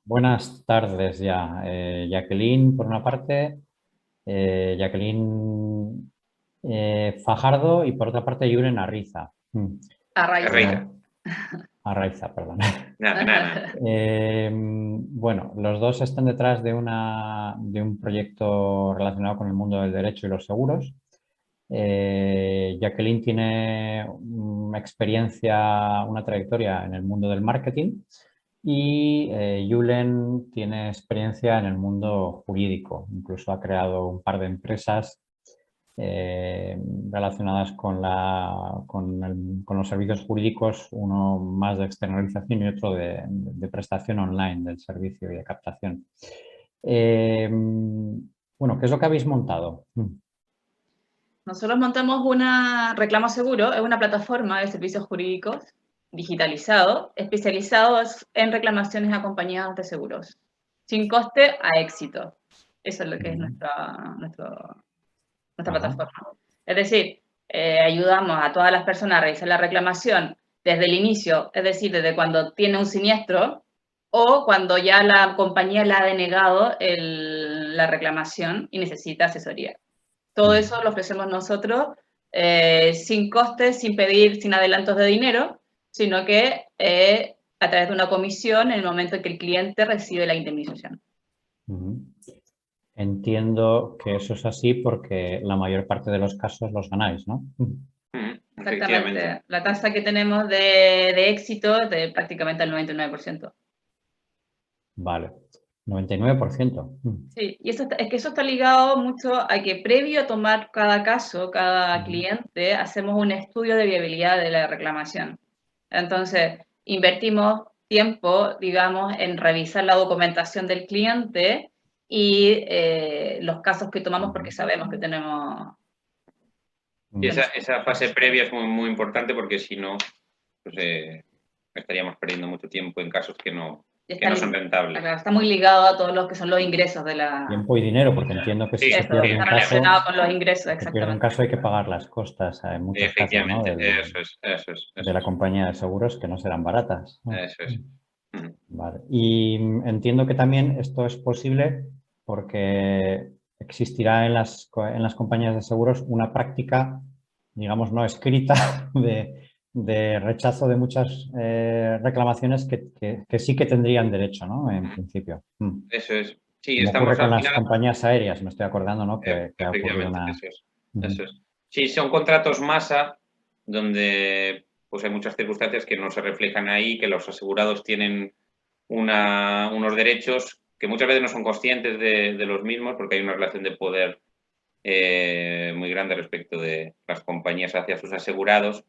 Buenas tardes ya. Jacqueline, por una parte, Jacqueline Fajardo y por otra parte, Julen Arriza. Arraiza. Rica. Arraiza, perdón. Nada, nada. Bueno, los dos están detrás de un proyecto relacionado con el mundo del derecho y los seguros. Jacqueline tiene una trayectoria en el mundo del marketing y Julen tiene experiencia en el mundo jurídico. Incluso ha creado un par de empresas relacionadas con los servicios jurídicos, uno más de externalización y otro de prestación online del servicio y de captación. Bueno, ¿qué es lo que habéis montado? Nosotros montamos una Reclamo Seguro, es una plataforma de servicios jurídicos digitalizado, especializados en reclamaciones acompañadas de seguros, sin coste a éxito. Eso es lo que es nuestra plataforma. Es decir, ayudamos a todas las personas a realizar la reclamación desde el inicio, es decir, desde cuando tiene un siniestro o cuando ya la compañía le ha denegado la reclamación y necesita asesoría. Todo eso lo ofrecemos nosotros sin costes, sin pedir, sin adelantos de dinero, sino que a través de una comisión en el momento en que el cliente recibe la indemnización. Entiendo que eso es así porque la mayor parte de los casos los ganáis, ¿no? Exactamente. La tasa que tenemos de éxito es de prácticamente el 99%. Vale, 99%. Sí, y es que eso está ligado mucho a que previo a tomar cada caso, cada cliente, hacemos un estudio de viabilidad de la reclamación. Entonces, invertimos tiempo, digamos, en revisar la documentación del cliente y los casos que tomamos porque sabemos que tenemos... Y esa fase previa es muy, muy importante porque si no, pues, estaríamos perdiendo mucho tiempo en casos que no son rentables. Está muy ligado a todos los que son los ingresos de la... Tiempo y dinero, porque entiendo que si se pierde un está caso, relacionado con los ingresos, exactamente. hay que pagar las costas en muchos casos, ¿no? De la compañía de seguros que no serán baratas, ¿no? Eso es. Vale. Y entiendo que también esto es posible porque existirá en las compañías de seguros una práctica, digamos, no escrita de rechazo de muchas reclamaciones que sí que tendrían derecho, ¿no? En principio. Eso es. Sí, Como estamos ocurre con al las final... compañías aéreas, me estoy acordando, ¿no? Que ha ocurrido Efectivamente, una... eso es. Eso es. Sí, son contratos masa donde pues hay muchas circunstancias que no se reflejan ahí, que los asegurados tienen unos derechos que muchas veces no son conscientes de los mismos porque hay una relación de poder muy grande respecto de las compañías hacia sus asegurados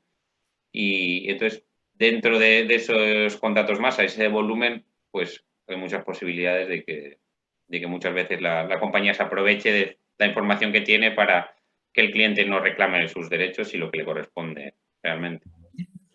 y entonces dentro de esos contratos masa, ese volumen, pues hay muchas posibilidades de que muchas veces la compañía se aproveche de la información que tiene para que el cliente no reclame sus derechos y lo que le corresponde realmente.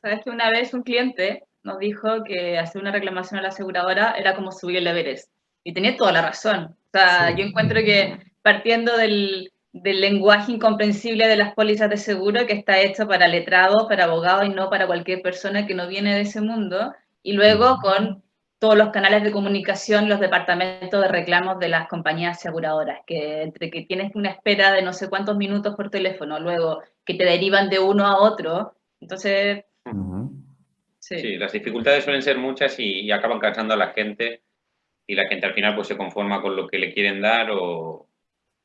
Sabes que una vez un cliente nos dijo que hacer una reclamación a la aseguradora era como subir el Everest. Y tenía toda la razón. O sea, Sí. yo encuentro que partiendo del lenguaje incomprensible de las pólizas de seguro que está hecho para letrados, para abogados y no para cualquier persona que no viene de ese mundo, y luego con todos los canales de comunicación, los departamentos de reclamos de las compañías aseguradoras, que entre que tienes una espera de no sé cuántos minutos por teléfono, luego que te derivan de uno a otro, entonces... Sí, las dificultades suelen ser muchas y acaban cansando a la gente y la gente al final pues se conforma con lo que le quieren dar o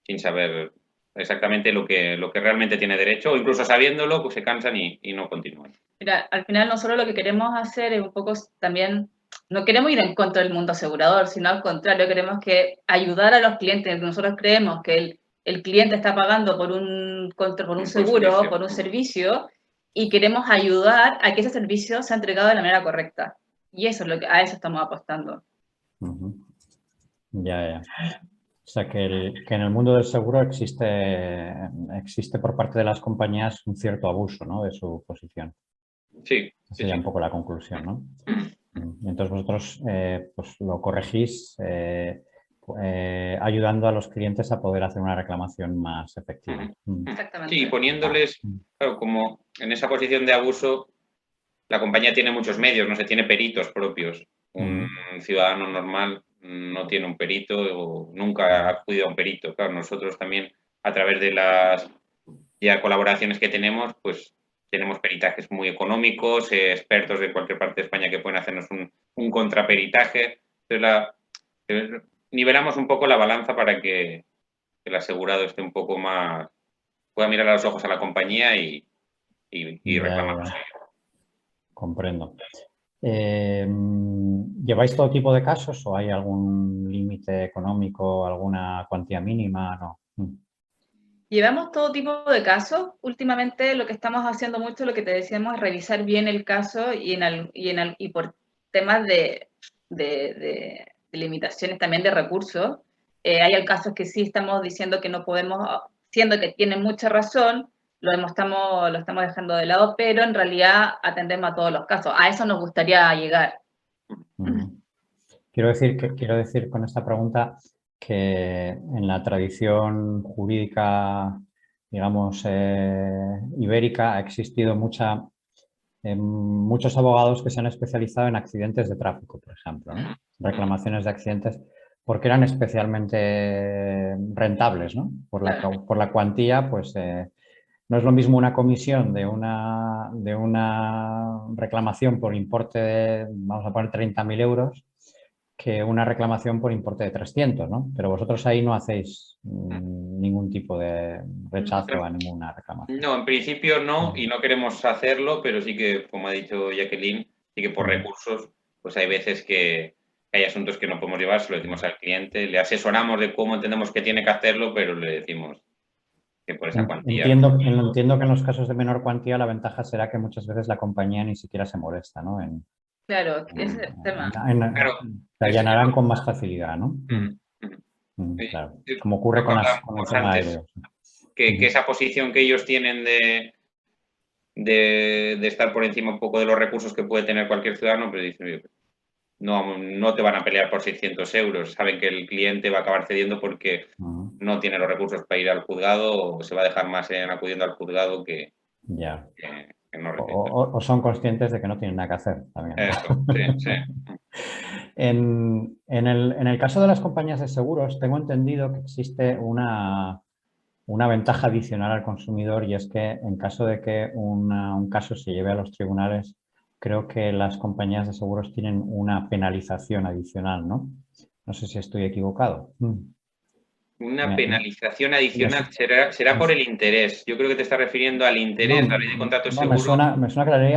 sin saber exactamente lo que realmente tiene derecho o incluso sabiéndolo pues se cansan y no continúan. Mira, al final nosotros lo que queremos hacer es un poco también, no queremos ir en contra del mundo asegurador, sino al contrario, queremos que ayudar a los clientes. Nosotros creemos que el cliente está pagando por un seguro, por un servicio, y queremos ayudar a que ese servicio sea entregado de la manera correcta. Y eso es a eso estamos apostando. Ya. O sea, que en el mundo del seguro existe por parte de las compañías un cierto abuso, ¿no? De su posición. Sí. Esa sería un poco la conclusión, ¿no? Entonces vosotros pues lo corregís ayudando a los clientes a poder hacer una reclamación más efectiva. Exactamente. Sí, poniéndoles, claro, como en esa posición de abuso, la compañía tiene muchos medios, no sé, tiene peritos propios. Un ciudadano normal no tiene un perito o nunca ha acudido a un perito. Claro, nosotros también, a través de las ya colaboraciones que tenemos, pues tenemos peritajes muy económicos, expertos de cualquier parte de España que pueden hacernos un contraperitaje. Entonces, nivelamos un poco la balanza para que el asegurado esté un poco más, pueda mirar a los ojos a la compañía y reclamar. Ya. Comprendo. ¿Lleváis todo tipo de casos o hay algún límite económico, alguna cuantía mínima? No. Llevamos todo tipo de casos. Últimamente lo que estamos haciendo mucho, lo que te decíamos, es revisar bien el caso y por temas de limitaciones también de recursos. Hay casos que sí estamos diciendo que no podemos, siendo que tienen mucha razón, lo estamos dejando de lado, pero en realidad atendemos a todos los casos. A eso nos gustaría llegar. Quiero decir con esta pregunta que en la tradición jurídica, digamos, ibérica, ha existido muchos abogados que se han especializado en accidentes de tráfico, por ejemplo, ¿no? Reclamaciones de accidentes, porque eran especialmente rentables, ¿no? Por la cuantía, pues no es lo mismo una comisión de una reclamación por importe de, vamos a poner, 30.000 euros, que una reclamación por importe de 300, ¿no? Pero vosotros ahí no hacéis ningún tipo de rechazo a ninguna reclamación. No, en principio no, y no queremos hacerlo, pero sí que, como ha dicho Jacqueline, sí que por recursos, pues hay veces que hay asuntos que no podemos llevar, se lo decimos al cliente, le asesoramos de cómo entendemos que tiene que hacerlo, pero le decimos que por esa cuantía. Entiendo que en los casos de menor cuantía la ventaja será que muchas veces la compañía ni siquiera se molesta, ¿no? Claro, ese es el tema. Claro, se allanarán con más facilidad, ¿no? Claro, como ocurre con el tema aéreo. Que esa posición que ellos tienen de estar por encima un poco de los recursos que puede tener cualquier ciudadano, pero dicen, no te van a pelear por 600 euros, saben que el cliente va a acabar cediendo porque no tiene los recursos para ir al juzgado o se va a dejar más en acudiendo al juzgado que no o son conscientes de que no tienen nada que hacer también. Eso, sí. En el caso de las compañías de seguros, tengo entendido que existe una ventaja adicional al consumidor, y es que en caso de que un caso se lleve a los tribunales, creo que las compañías de seguros tienen una penalización adicional, ¿no? No sé si estoy equivocado. Una penalización adicional será por el interés. Yo creo que te estás refiriendo al interés, la ley de contrato seguro. Me suena que la ley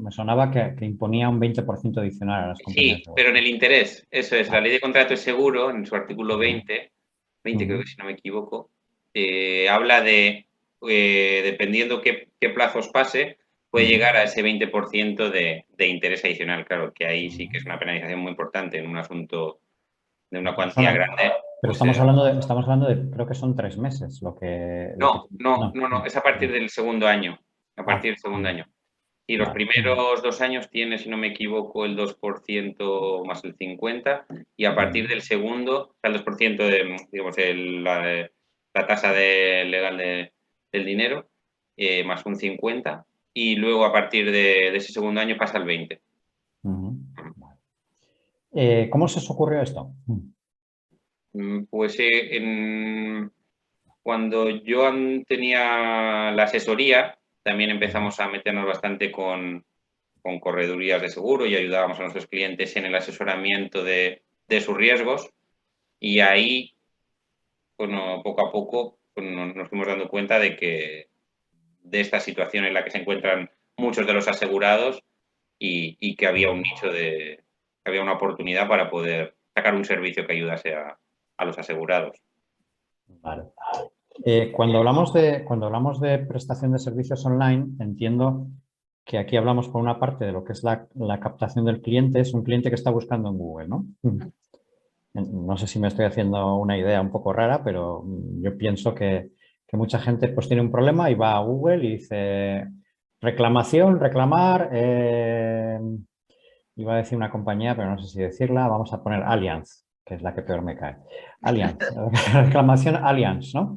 me sonaba que imponía un 20% adicional a las compañías. Sí, pero en el interés, eso es. La ley de contrato de seguro, en su artículo 20 creo que si no me equivoco, habla de, dependiendo qué plazos pase, puede llegar a ese 20% de interés adicional. Claro, que ahí sí que es una penalización muy importante en un asunto de una cuantía grande. Pero estamos hablando de, creo que son 3 meses lo que... No, es a partir del segundo año. A partir del segundo año. Y los primeros 2 años tiene, si no me equivoco, el 2% más el 50%, y a partir del segundo, el 2% de, digamos, la tasa legal del dinero, más un 50%, y luego a partir de ese segundo año pasa al 20%. ¿Cómo se os ocurrió esto? Pues cuando yo tenía la asesoría, también empezamos a meternos bastante con corredurías de seguro y ayudábamos a nuestros clientes en el asesoramiento de sus riesgos, y ahí, bueno, poco a poco nos fuimos dando cuenta de esta situación en la que se encuentran muchos de los asegurados y que había un nicho había una oportunidad para poder sacar un servicio que ayudase a los asegurados. Vale. Cuando hablamos de prestación de servicios online, entiendo que aquí hablamos por una parte de lo que es la captación del cliente. Es un cliente que está buscando en Google, ¿no? No sé si me estoy haciendo una idea un poco rara, pero yo pienso que mucha gente pues tiene un problema y va a Google y dice reclamación, reclamar, iba a decir una compañía, pero no sé si decirla, vamos a poner Allianz, que es la que peor me cae. Allianz, reclamación Allianz, ¿no?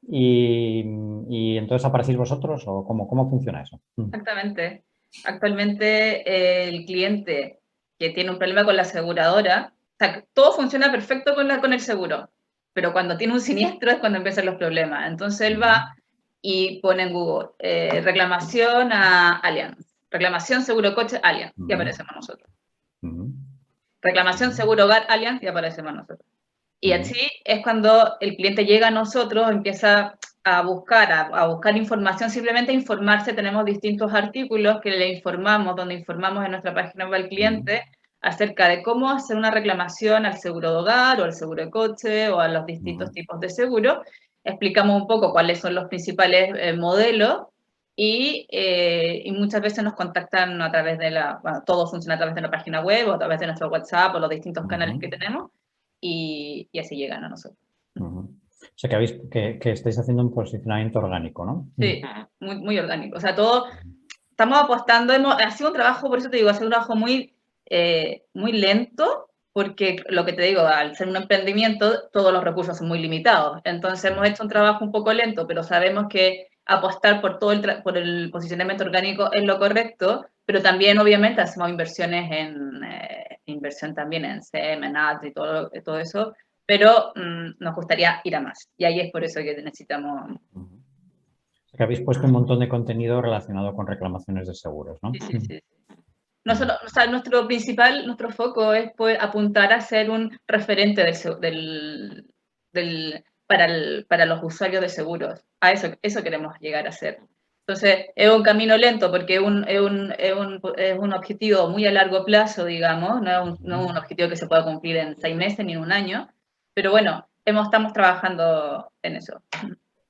Y entonces aparecéis vosotros, o ¿cómo funciona eso? Exactamente. Actualmente el cliente que tiene un problema con la aseguradora, sea, todo funciona perfecto con el seguro, pero cuando tiene un siniestro es cuando empiezan los problemas. Entonces él va y pone en Google reclamación a Allianz, reclamación seguro coche Allianz, y aparecemos nosotros. Reclamación seguro hogar Allianz, y aparecemos nosotros. Y así es cuando el cliente llega a nosotros, empieza a buscar información, simplemente a informarse. Tenemos distintos artículos que le informamos, donde informamos en nuestra página web al cliente acerca de cómo hacer una reclamación al seguro de hogar o al seguro de coche o a los distintos tipos de seguro. Explicamos un poco cuáles son los principales modelos y muchas veces nos contactan a través de todo funciona a través de la página web o a través de nuestro WhatsApp o los distintos canales que tenemos y así llegan a nosotros. O sea, que estáis haciendo un posicionamiento orgánico, ¿no? Sí, muy, muy orgánico. O sea, todo, estamos apostando, ha sido un trabajo, por eso te digo, ha sido un trabajo muy lento, porque lo que te digo, al ser un emprendimiento, todos los recursos son muy limitados. Entonces hemos hecho un trabajo un poco lento, pero sabemos que apostar por por el posicionamiento orgánico es lo correcto, pero también obviamente hacemos inversiones inversión también en SEM, en ads y todo eso, pero nos gustaría ir a más. Y ahí es por eso que necesitamos... Que habéis puesto un montón de contenido relacionado con reclamaciones de seguros, ¿no? Sí. Nosotros, o sea, nuestro foco es poder apuntar a ser un referente para los usuarios de seguros. A eso queremos llegar a ser. Entonces, es un camino lento porque es un objetivo muy a largo plazo, digamos, no es un objetivo que se pueda cumplir en 6 meses ni en un año, pero bueno, estamos trabajando en eso.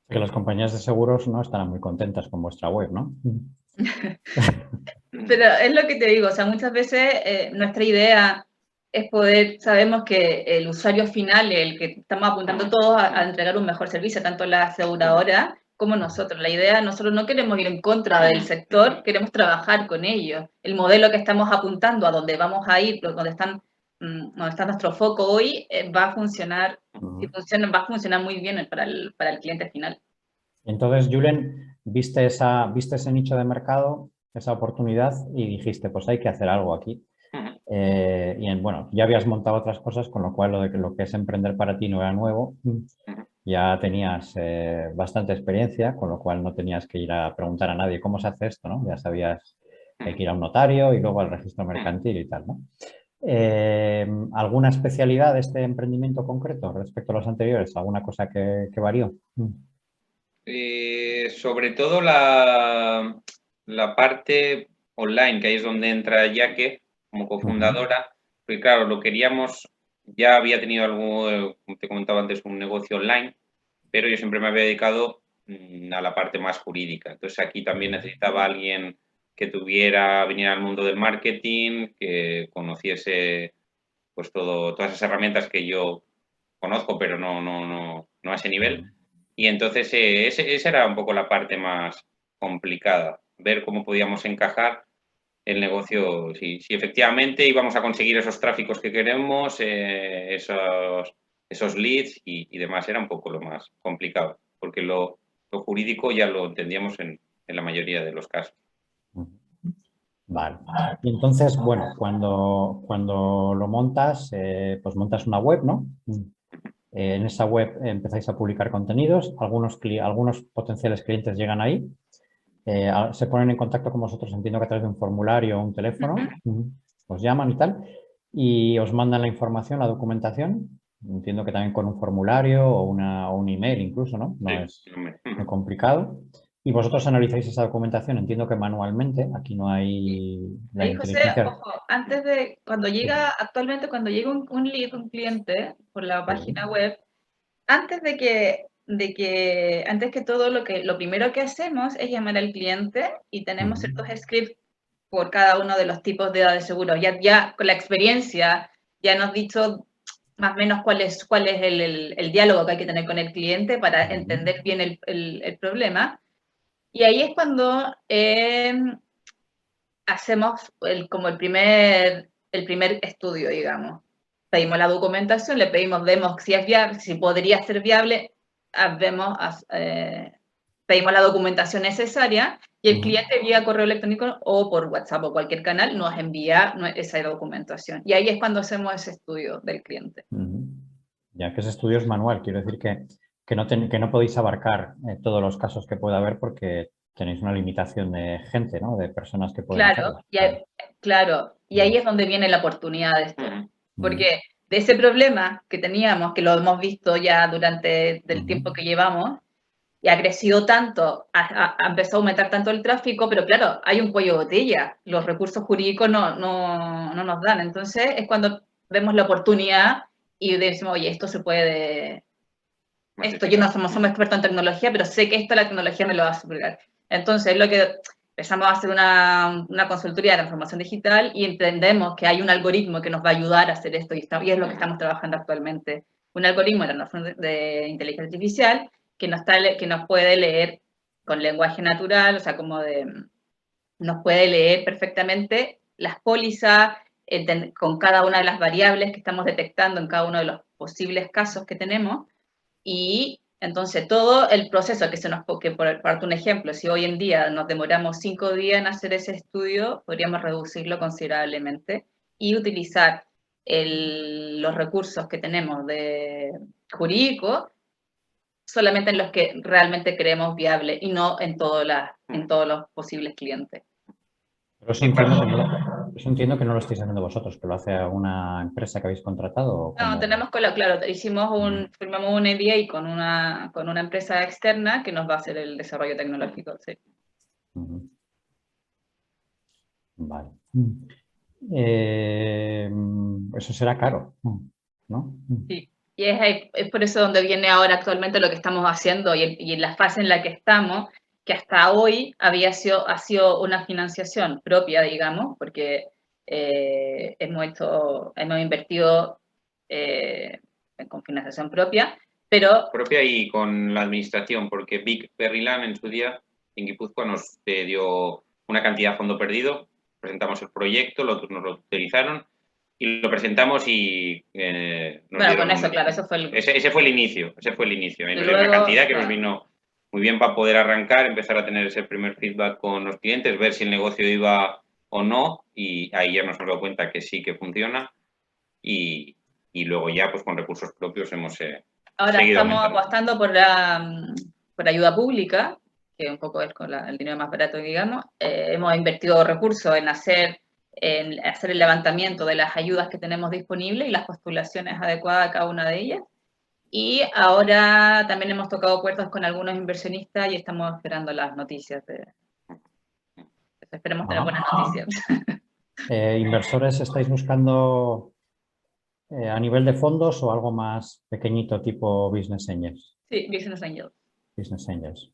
Que las compañías de seguros no estarán muy contentas con vuestra web, ¿no? Pero es lo que te digo, o sea, muchas veces nuestra idea es sabemos que el usuario final, el que estamos apuntando todos a entregar un mejor servicio, tanto la aseguradora como nosotros. La idea, nosotros no queremos ir en contra del sector, queremos trabajar con ellos. El modelo que estamos apuntando, a donde vamos a ir, donde está nuestro foco hoy, va a funcionar, va a funcionar muy bien para el cliente final. Entonces, Julen, viste ese nicho de mercado, esa oportunidad y dijiste, pues hay que hacer algo aquí. Y bueno, ya habías montado otras cosas, con lo cual lo que es emprender para ti no era nuevo. Ya tenías bastante experiencia, con lo cual no tenías que ir a preguntar a nadie cómo se hace esto, ¿no? Ya sabías que hay que ir a un notario y luego al registro mercantil y tal, ¿no? ¿Alguna especialidad de este emprendimiento concreto respecto a los anteriores? ¿Alguna cosa que varió? Sobre todo la parte online, que ahí es donde entra Yaque como cofundadora, porque claro, lo queríamos, ya había tenido algo, como te comentaba antes, un negocio online, pero yo siempre me había dedicado a la parte más jurídica. Entonces aquí también necesitaba alguien que viniera al mundo del marketing, que conociese pues todas esas herramientas que yo conozco, pero no a ese nivel. Y entonces esa era un poco la parte más complicada, ver cómo podíamos encajar el negocio, si efectivamente íbamos a conseguir esos tráficos que queremos, esos leads y demás, era un poco lo más complicado, porque lo jurídico ya lo entendíamos en la mayoría de los casos. Vale. Y entonces, bueno, cuando lo montas, pues montas una web, ¿no? En esa web empezáis a publicar contenidos, algunos potenciales clientes llegan ahí, se ponen en contacto con vosotros, entiendo que a través de un formulario o un teléfono, os llaman y tal, y os mandan la información, la documentación, entiendo que también con un formulario o un email incluso, ¿no? No es muy complicado. Y vosotros analizáis esa documentación, entiendo que manualmente, aquí no hay la inteligencia. José, ojo, actualmente cuando llega un lead, un cliente por la página web, antes que todo lo primero que hacemos es llamar al cliente y tenemos ciertos scripts por cada uno de los tipos de seguro. Ya con la experiencia ya nos has dicho más o menos cuál es el diálogo que hay que tener con el cliente para entender bien el problema. Y ahí es cuando hacemos como el primer estudio, digamos. Pedimos la documentación, vemos si es viable, si podría ser viable, vemos pedimos la documentación necesaria y el cliente vía correo electrónico o por WhatsApp o cualquier canal nos envía esa documentación. Y ahí es cuando hacemos ese estudio del cliente. Ya que ese estudio es manual, quiero decir que no podéis abarcar todos los casos que pueda haber porque tenéis una limitación de gente, ¿no? De personas que pueden hacerlo. Claro, y ahí es donde viene la oportunidad de esto. Porque de ese problema que teníamos, que lo hemos visto ya durante el tiempo que llevamos, y ha crecido tanto, ha empezado a aumentar tanto el tráfico, pero claro, hay un cuello de botella, los recursos jurídicos no nos dan. Entonces es cuando vemos la oportunidad y decimos, oye, esto se puede... yo no somos expertos en tecnología, pero sé que la tecnología me lo va a suplir. Entonces lo que empezamos a hacer una consultoría de transformación digital y entendemos que hay un algoritmo que nos va a ayudar a hacer esto y es lo que estamos trabajando actualmente. Un algoritmo de inteligencia artificial que nos puede leer con lenguaje natural, o sea, nos puede leer perfectamente las pólizas con cada una de las variables que estamos detectando en cada uno de los posibles casos que tenemos. Y entonces todo el proceso que por un ejemplo, si hoy en día nos demoramos 5 días en hacer ese estudio, podríamos reducirlo considerablemente y utilizar los recursos que tenemos de jurídico solamente en los que realmente creemos viable y no en todos los posibles clientes. Pero eso entiendo que no lo estáis haciendo vosotros, que lo hace una empresa que habéis contratado. No, claro, firmamos un NDA con una empresa externa que nos va a hacer el desarrollo tecnológico, sí. Vale. Eso será caro, ¿no? Sí, y es por eso donde viene ahora actualmente lo que estamos haciendo y en la fase en la que estamos, que hasta hoy ha sido una financiación propia, digamos, porque hemos invertido con financiación propia, pero... Propia y con la administración, porque Vic Berrilan en su día en Guipúzcoa nos dio una cantidad de fondo perdido, presentamos el proyecto, nos lo utilizaron y lo presentamos y con eso, claro, eso fue ese fue el inicio. Nos dio una cantidad que nos vino muy bien para poder arrancar, empezar a tener ese primer feedback con los clientes, ver si el negocio iba o no, y ahí ya nos hemos dado cuenta que sí que funciona y luego ya pues con recursos propios hemos ahora estamos apostando por ayuda pública, que un poco es con el dinero más barato, digamos. Hemos invertido recursos en hacer el levantamiento de las ayudas que tenemos disponibles y las postulaciones adecuadas a cada una de ellas. Y ahora también hemos tocado puertas con algunos inversionistas y estamos esperando las noticias. Esperemos tener buenas noticias. ¿Inversores estáis buscando a nivel de fondos o algo más pequeñito tipo Business Angels? Sí, Business Angels. Business Angels.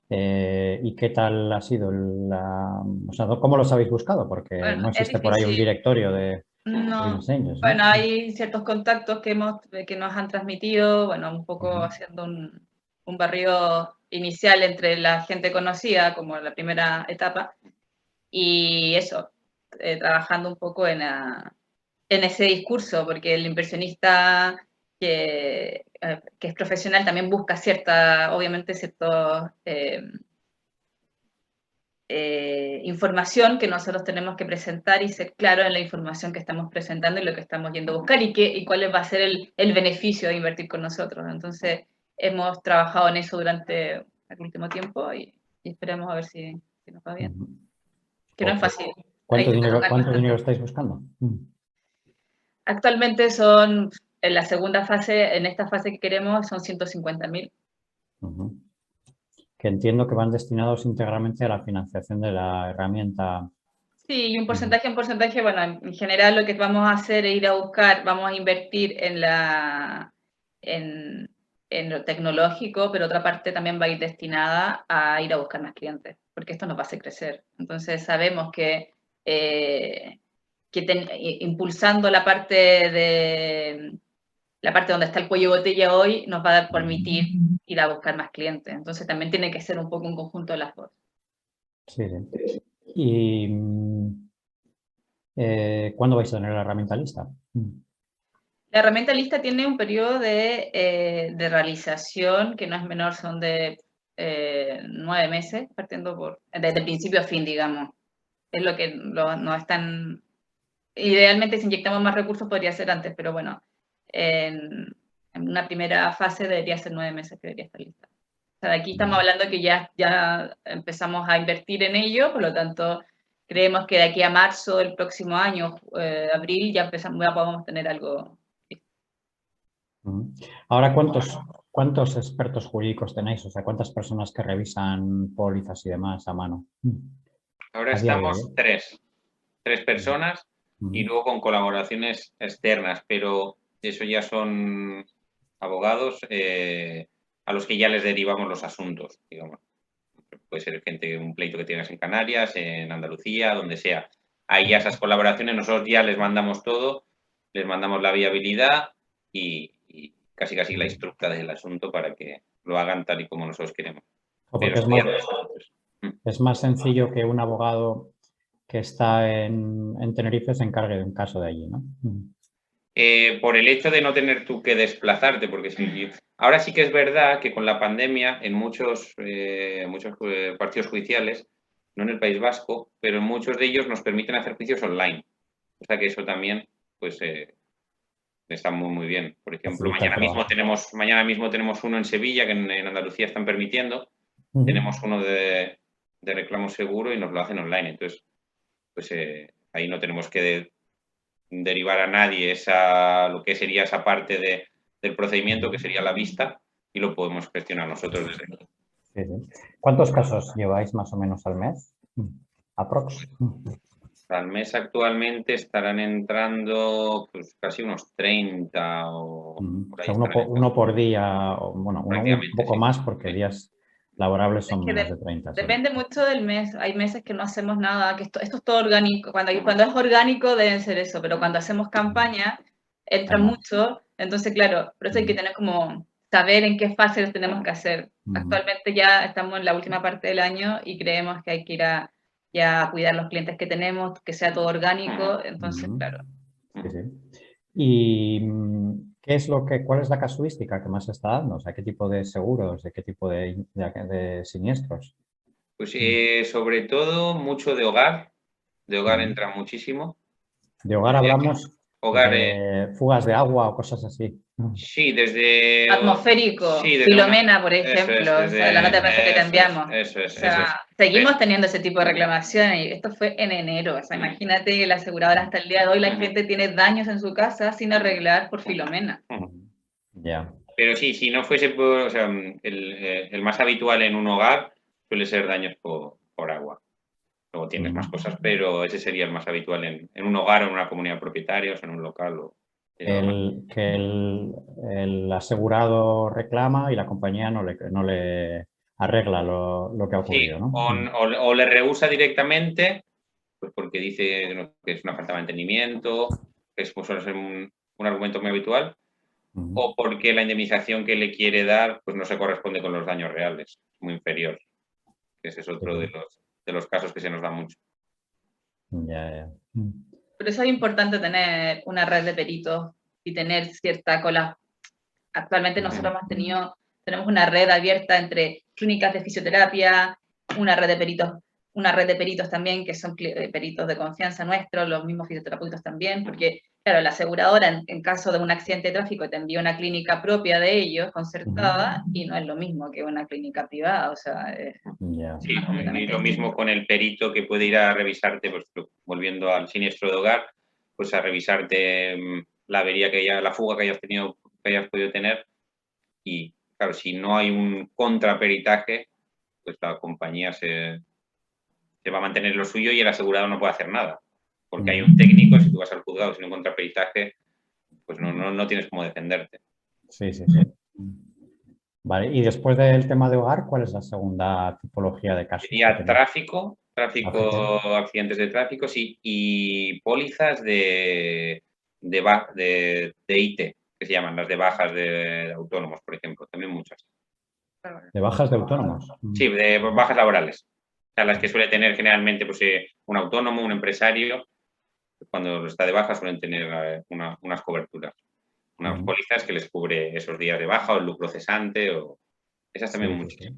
¿Y qué tal ha sido? O sea, ¿cómo los habéis buscado? Porque no existe por ahí un directorio de Business Angels, ¿no? Bueno, hay ciertos contactos que nos han transmitido, bueno, un poco haciendo un barrido inicial entre la gente conocida, como la primera etapa, y eso, trabajando un poco en ese discurso, porque el inversionista que es profesional también busca obviamente cierta información que nosotros tenemos que presentar y ser claro en la información que estamos presentando y lo que estamos yendo a buscar y cuál va a ser el beneficio de invertir con nosotros. Entonces, hemos trabajado en eso durante el último tiempo y esperemos a ver si nos va bien. Que no es fácil. ¿Cuánto dinero estáis buscando? Actualmente son, en la segunda fase, en esta fase que queremos, son 150.000. Que entiendo que van destinados íntegramente a la financiación de la herramienta. Sí, y un porcentaje, bueno, en general lo que vamos a hacer es ir a buscar, vamos a invertir en lo tecnológico, pero otra parte también va a ir destinada a ir a buscar más clientes, porque esto nos va a hacer crecer. Entonces sabemos que impulsando la parte donde está el cuello de botella hoy nos va a permitir ir a buscar más clientes. Entonces también tiene que ser un poco un conjunto de las dos. Sí. ¿Y cuándo vais a tener la herramienta lista? La herramienta lista tiene un periodo de realización que no es menor, son de 9 meses, partiendo desde principio a fin, digamos. Es lo que no es tan... Idealmente, si inyectamos más recursos, podría ser antes, pero bueno, en una primera fase debería ser 9 meses que debería estar lista. O sea, de aquí estamos hablando que ya empezamos a invertir en ello, por lo tanto, creemos que de aquí a marzo del próximo año, abril, ya podemos tener algo. Ahora, ¿cuántos expertos jurídicos tenéis? O sea, ¿cuántas personas que revisan pólizas y demás a mano? Ahora estamos tres personas y luego con colaboraciones externas, pero eso ya son abogados a los que ya les derivamos los asuntos, digamos. Puede ser gente, un pleito que tienes en Canarias, en Andalucía, donde sea. Ahí ya esas colaboraciones, nosotros ya les mandamos todo, les mandamos la viabilidad y casi la instructa del asunto para que lo hagan tal y como nosotros queremos. Porque es más sencillo que un abogado que está en Tenerife se encargue de un caso de allí, ¿no? Por el hecho de no tener tú que desplazarte, porque ahora sí que es verdad que con la pandemia en muchos partidos judiciales, no en el País Vasco, pero en muchos de ellos nos permiten hacer juicios online. O sea que eso también, pues, está muy bien. Por ejemplo, mañana mismo tenemos uno en Sevilla, que en Andalucía están permitiendo. Tenemos uno de reclamo seguro y nos lo hacen online. Entonces, pues ahí no tenemos que derivar a nadie lo que sería esa parte del procedimiento, que sería la vista, y lo podemos gestionar nosotros desde aquí. Sí. ¿Cuántos casos lleváis más o menos al mes? ¿Aprox? Al mes actualmente estarán entrando pues, casi unos 30 o por ahí. O sea, uno por día, o, bueno, un poco sí. más porque días laborables son menos de 30. Depende mucho del mes. Hay meses que no hacemos nada, que esto es todo orgánico. Cuando es orgánico deben ser eso, pero cuando hacemos campaña entra mucho. Entonces, claro, por eso hay que tener como saber en qué fase los tenemos que hacer. Actualmente ya estamos en la última parte del año y creemos que hay que ir a cuidar los clientes que tenemos, que sea todo orgánico. Entonces, claro. Sí. ¿Y cuál es la casuística que más se está dando? O sea, ¿qué tipo de seguros, de qué tipo de siniestros? Pues sobre todo mucho de hogar. De hogar entra muchísimo. De hogar hablamos de fugas de agua o cosas así. Sí, desde... Atmosférico, sí, Filomena, por ejemplo, la nota de prensa que te enviamos. Seguimos teniendo ese tipo de reclamaciones y esto fue en enero. O sea, imagínate la aseguradora hasta el día de hoy, la gente tiene daños en su casa sin arreglar por Filomena. Ya. Pero sí, si no fuese por, o sea, el más habitual en un hogar suele ser daños por agua. Luego tienes más cosas, pero ese sería el más habitual en un hogar o en una comunidad propietaria, o sea, en un local. Que el asegurado reclama y la compañía no le arregla lo que ha ocurrido, sí, ¿no? O le rehúsa directamente, pues porque dice que es una falta de mantenimiento, que suele ser un argumento muy habitual, o porque la indemnización que le quiere dar pues no se corresponde con los daños reales, es muy inferior. Ese es otro de los casos que se nos da mucho. Ya. Por eso es importante tener una red de peritos y tener cierta cola. Actualmente nosotros tenemos una red abierta entre clínicas de fisioterapia, una red de peritos también, que son peritos de confianza nuestros, los mismos fisioterapeutas también, porque, claro, la aseguradora, en caso de un accidente de tráfico, te envía una clínica propia de ellos, concertada, y no es lo mismo que una clínica privada, o sea... Sí, y lo mismo con el perito que puede ir a revisarte, pues volviendo al siniestro de hogar, pues a revisarte la avería la fuga que hayas podido tener, y claro, si no hay un contraperitaje, pues la compañía se va a mantener lo suyo y el asegurado no puede hacer nada. Porque hay un técnico, si tú vas al juzgado sin un contraperitaje, pues no tienes cómo defenderte. Sí. Vale, y después del tema de hogar, ¿cuál es la segunda tipología de casos? Sería tráfico, accidentes de tráfico, sí, y pólizas de IT, que se llaman las de bajas de autónomos, por ejemplo, también muchas. ¿De bajas de autónomos? Sí, de bajas laborales. O sea, las que suele tener generalmente pues, un autónomo, un empresario, cuando está de baja suelen tener unas coberturas, unas pólizas que les cubre esos días de baja o el lucro cesante, o esas también muchas.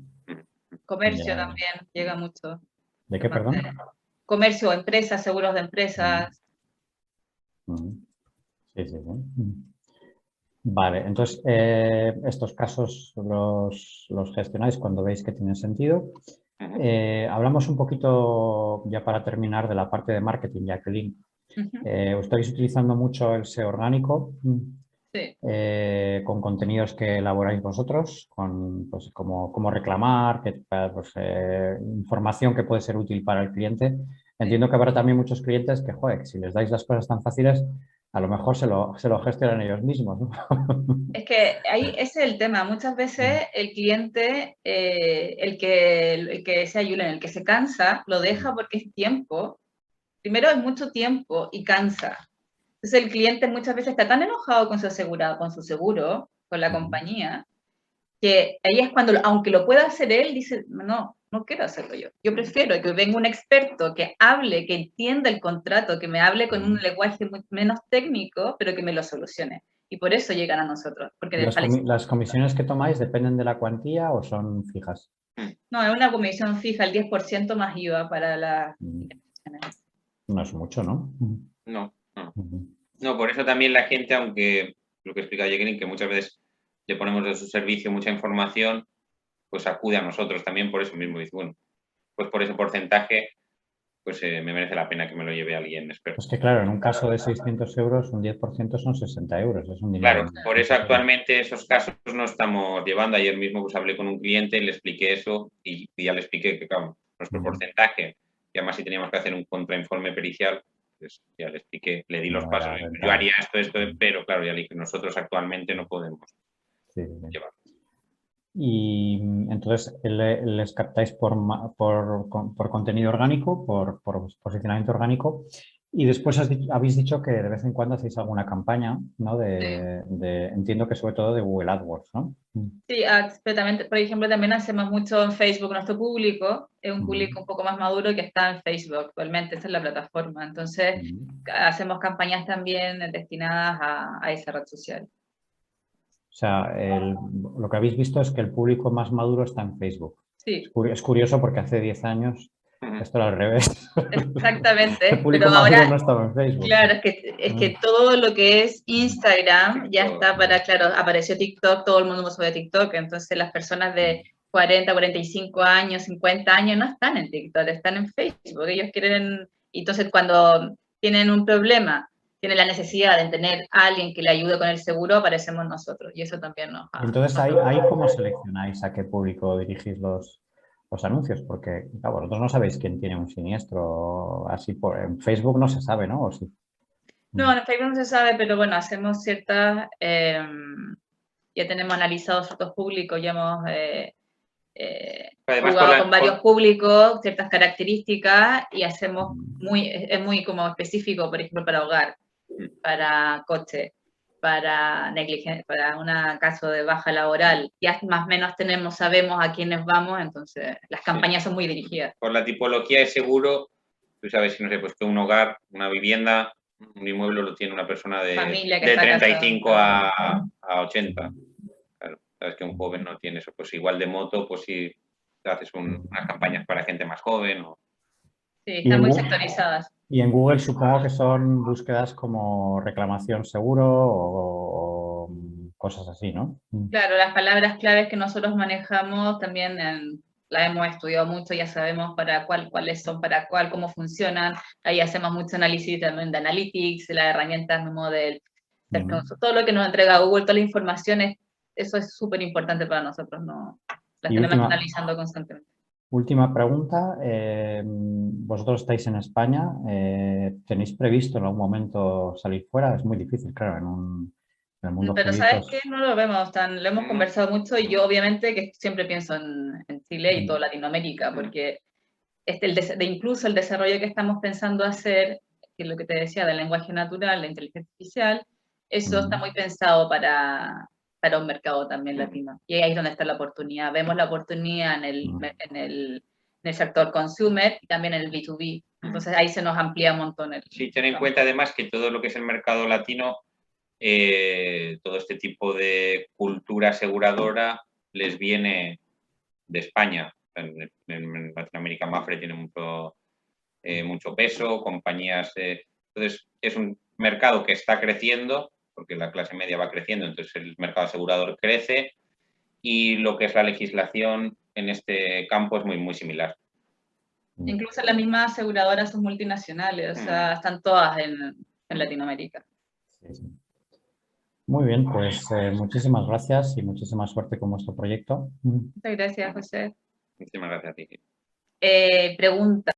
Comercio Ya. también llega mucho. ¿De qué, perdón? Comercio, empresas, seguros de empresas. Sí, sí, sí. Vale, entonces estos casos los gestionáis cuando veis que tienen sentido. Hablamos un poquito, ya para terminar, de la parte de marketing, Jacqueline. Estáis utilizando mucho el SEO orgánico, Sí. con contenidos que elaboráis vosotros, con pues, cómo reclamar, pues, información que puede ser útil para el cliente. Entiendo que habrá también muchos clientes que, joder, que si les dais las cosas tan fáciles, a lo mejor se lo gestionan ellos mismos, ¿no? Es que ahí ese es el tema. Muchas veces el cliente, el que sea Julen, el que se cansa, lo deja porque es tiempo. Primero es mucho tiempo y cansa. Entonces el cliente muchas veces está tan enojado con su asegurado, con su seguro, con la compañía, que ahí es cuando, aunque lo pueda hacer él, dice, no quiero hacerlo yo. Yo prefiero que venga un experto que hable, que entienda el contrato, que me hable con un lenguaje menos técnico, pero que me lo solucione. Y por eso llegan a nosotros. Porque ¿Las comisiones que tomáis dependen de la cuantía o son fijas? No, es una comisión fija, el 10% más IVA para las... No es mucho, ¿no? No. No, por eso también la gente, aunque lo que explica Jacqueline, que muchas veces le ponemos de su servicio mucha información, pues acude a nosotros también por eso mismo. Dice, bueno, pues por ese porcentaje, pues me merece la pena que me lo lleve alguien experto. Es que claro, en un caso de 600 euros, un 10% son 60 euros, es un dinero. Claro, por eso actualmente esos casos no estamos llevando. Ayer mismo pues hablé con un cliente, le expliqué eso y ya le expliqué que, claro, nuestro porcentaje, y además si teníamos que hacer un contrainforme pericial, pues ya le expliqué, le di los pasos. Yo haría esto, pero claro, ya le dije, nosotros actualmente no podemos llevar. Y entonces, ¿les captáis por contenido orgánico, por posicionamiento orgánico? Y después habéis dicho que de vez en cuando hacéis alguna campaña, ¿no? Entiendo que sobre todo de Google AdWords, ¿no? Sí, pero también, por ejemplo, también hacemos mucho en Facebook. Nuestro público es un público un poco más maduro que está en Facebook actualmente, esa es la plataforma. Entonces, hacemos campañas también destinadas a esa red social. O sea, lo que habéis visto es que el público más maduro está en Facebook. Sí. Es curioso porque hace 10 años esto era al revés. Exactamente. El público pero maduro ahora no estaba en Facebook. Claro, es que todo lo que es Instagram ya está claro, apareció TikTok, todo el mundo sube TikTok, entonces las personas de 40, 45 años, 50 años no están en TikTok, están en Facebook. Ellos quieren, entonces cuando tienen un problema, tienen la necesidad de tener a alguien que le ayude con el seguro, aparecemos nosotros y eso también nos ha... Entonces, ¿ahí cómo seleccionáis a qué público dirigís los anuncios? Porque, claro, vosotros no sabéis quién tiene un siniestro, así en Facebook no se sabe, ¿no? ¿O sí? No, en Facebook no se sabe, pero bueno, hacemos ciertas... ya tenemos analizados ciertos públicos, ya hemos jugado con varios públicos, ciertas características, y hacemos es muy como específico, por ejemplo, para hogar, para coche, para negligencia, para un caso de baja laboral. Ya más o menos sabemos a quiénes vamos, entonces las campañas son muy dirigidas. Por la tipología de seguro, tú sabes, si no sé, pues que un hogar, una vivienda, un inmueble lo tiene una persona de 35 a 80. Claro, sabes que un joven no tiene eso. Pues igual de moto, pues si haces unas campañas para gente más joven. Sí, están muy sectorizadas. Y en Google supongo que son búsquedas como reclamación seguro o cosas así, ¿no? Claro, las palabras claves que nosotros manejamos también la hemos estudiado mucho, ya sabemos cuáles son para cuál, cómo funcionan. Ahí hacemos mucho análisis también de Analytics, las herramientas mismo todo lo que nos entrega Google, toda la información, eso es súper importante para nosotros, ¿no? Las tenemos analizando constantemente. Última pregunta. Vosotros estáis en España. ¿Tenéis previsto en algún momento salir fuera? Es muy difícil, claro, en el mundo Pero ¿sabes qué? No lo vemos lo hemos conversado mucho y yo obviamente que siempre pienso en Chile y toda Latinoamérica, porque incluso el desarrollo que estamos pensando hacer, que es lo que te decía del lenguaje natural, la inteligencia artificial, eso está muy pensado para un mercado también latino. Y ahí es donde está la oportunidad. Vemos la oportunidad en el sector consumer y también en el B2B. Entonces ahí se nos amplía un montón. Sí, ten en cuenta además que todo lo que es el mercado latino, todo este tipo de cultura aseguradora les viene de España. En Latinoamérica Mapfre tiene mucho peso, compañías... entonces, es un mercado que está creciendo, porque la clase media va creciendo, entonces el mercado asegurador crece y lo que es la legislación en este campo es muy similar. Incluso las mismas aseguradoras son multinacionales, o sea, están todas en Latinoamérica. Sí, sí. Muy bien, pues muchísimas gracias y muchísima suerte con vuestro proyecto. Muchas gracias, José. Muchísimas gracias a ti. Pregunta.